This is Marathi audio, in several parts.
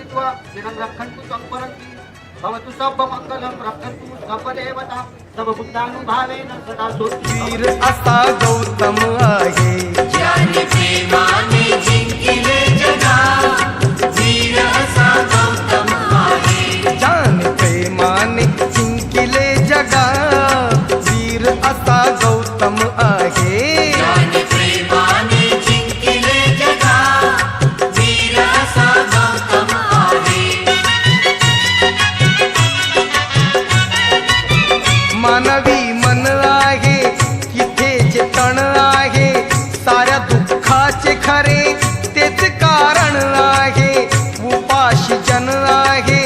कृत्वा चिरं रक्षन्तु त्वं भवतु सर्वमङ्गलं रक्षन्तु सर्वदेवता तव बुद्धानुभावेन सदा वीर असा गौतम आहे ज्याने प्रेमाने जिंकले जगा वीर असा गौतम आहे ज्याने प्रेमाने जिंकले जगा वीर असा गौतम आहे ज्याने प्रेमाने जिंकले जगा वीर असा गौतम आहे मानवी मन आहे तिथेचे तण आहे साऱ्या दुःखाचे खरे तेच कारण आहे उपाशी जन आहे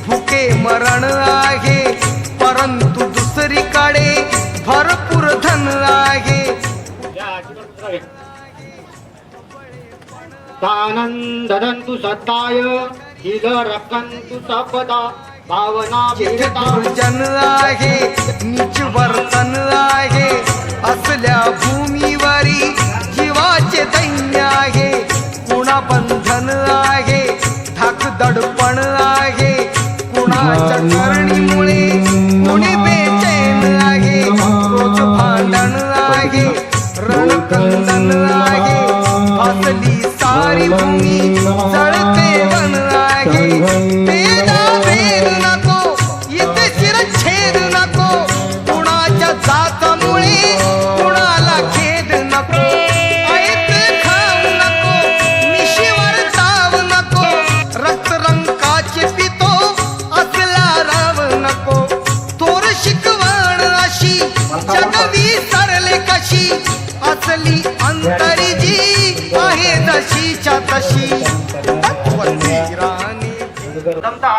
भुके मरण आहे परंतु दुसरीकडे भरपूर धन आहे दानंदन्तु सत्ताय हिग रक्षन्तु सर्वदा भावना जन आहे नीच वर्तन आहे असल्या भूमीवरी जीवाचे दैन्य आहे कुणा बंधन आहे धाक दडपण आहे कुणाच्या करणीमुळे कुणी बेचैन आहे रोज भांडण आहे रणकंदन आहे असली सारी भूमी जळते वन आहे भेद नको इथे शिरछेद नको कुणाच्या जातामुळे कुणाला खेद नको ऐत खाऊ नको मिशीवर ताव नको रक्त रंकाचे पितो असला राव नको थोर शिकवण अशी जगवी सरले कशी असली अंतरी जी आहे जशीच्या तशी तत्वधीराने समजा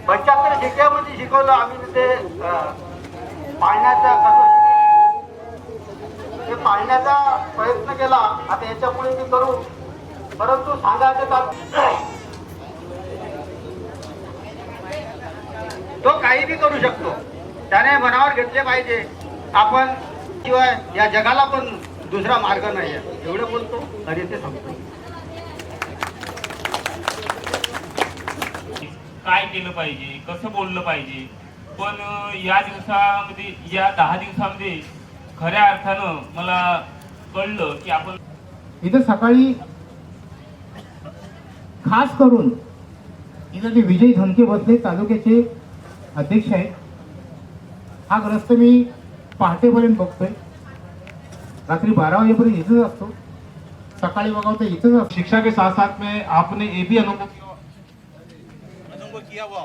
75 शिक्क्यामध्ये शिकवलं आम्ही ते पाळण्याचा कसं ते पाळण्याचा प्रयत्न केला आता याच्यापुढे मी करू परंतु सांगायचं तो काही बी करू शकतो त्याने मनावर घेतले पाहिजे आपण शिवाय या जगाला पण दुसरा मार्ग नाही आहे एवढं बोलतो आणि ते सांगतो काय केलं पाहिजे कसं बोललं पाहिजे पण या दिवसामध्ये या 10 दिवसामध्ये खऱ्या अर्थानं मला कळलं की आपण इथं सकाळी खास करून इथं जे विजय धनके बसले तालुक्याचे अध्यक्ष आहेत हा ग्रस्त मी पहाटेपर्यंत बघतोय रात्री 12 वाजेपर्यंत इथंच असतो सकाळी बघावं तर इथंच असतो शिक्षा के साथ साथ में आपने ये भी अनुभव किया हुआ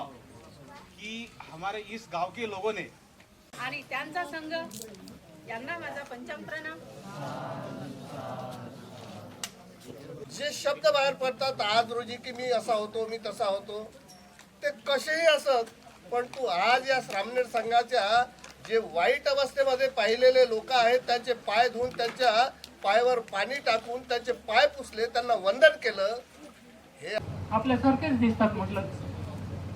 कि हमारे इस गांव के लोगों ने आणि त्यांचा संघ यांना माझा पंचम प्रणाम जे शब्द बाहेर पडतात आज रोजी की मी असा होतो मी तसा होतो ते कसेही असत पण तू आज या श्रामणेर संघाच्या जे वाईट अवस्थेमध्ये पाहिलेले लोक आहेत त्यांचे पाय धुवून त्यांच्या पायावर पाणी टाकून त्यांचे पाय पुसले त्यांना वंदन केलं हे आपल्यासारखेच दिसतात म्हटलं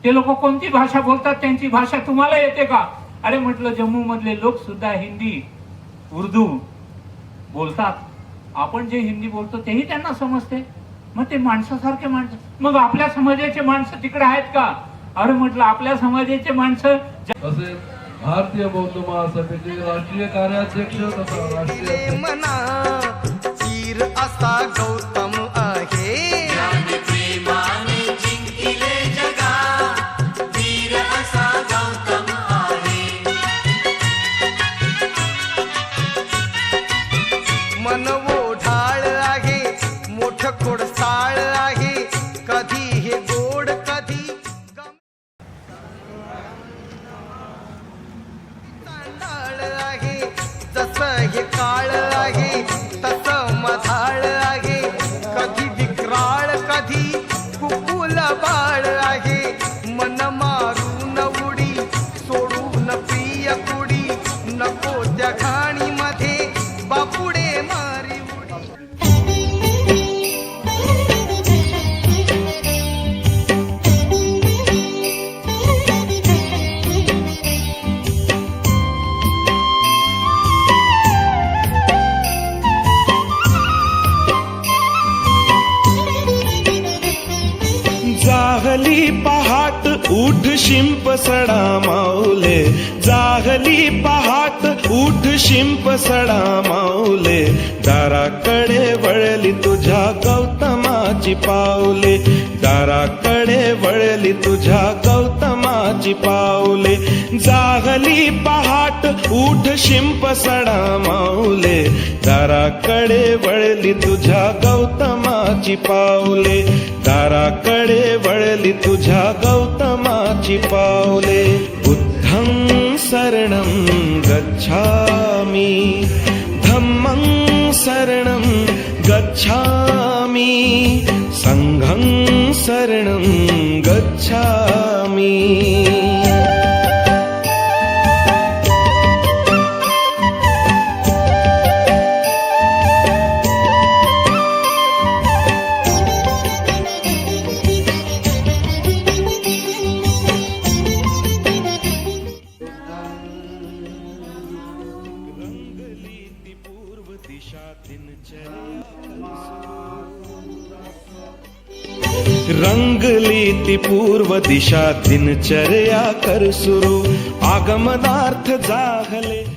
ते लोक कोणती भाषा बोलतात त्यांची भाषा तुम्हाला येते का अरे म्हटलं जम्मू मधले लोक सुद्धा हिंदी उर्दू बोलतात आपण जे हिंदी बोलतो तेही त्यांना समजते मग ते माणसासारखे माणसं मग आपल्या समाजाचे माणसं तिकडे आहेत का अरे म्हटलं आपल्या समाजाचे माणसं तसेच भारतीय बौद्ध महासभेचे राष्ट्रीय कार्याध्यक्ष तथा राष्ट्रीय मना वीर असा गौतम आहे ज्याने प्रेमाने जिंकले जगा वीर असा गौतम आहे मन ओढाळ आहे मोठ खोडसाळ आहे कधी हे गोड कधी तांडाळ आहे जसं हे काळ आहे तसं मधाळ आहे कधी विक्राळ कधी कुकुल बाळ आहे मन मारून उडी सोडून प्रिय कुडी नको त्या घाणीमध्ये बापुडे मारी उडी जाहली पहाट उठ शिंप सडा माऊले, जाहली पहाट उठ शिंप सडा माऊले, दाराकडे वळली तुझ्या गौतमाची पावले, दाराकडे वळली तुझ्या गौतमाची पावले, जाहली पहाट उठ शिंप सडा माऊले, दाराकडे वळली तुझ्या गौतमाची पावले, दाराकडे वळली तुझ्या गौतमाची पावले. बुद्धं शरणं गच्छामि, धम्मं शरणं गच्छामि, संघं शरणं गच्छामि. रंगली ती पूर्व दिशा दिनचर्या कर सुरू, आगमनार्थ जाहले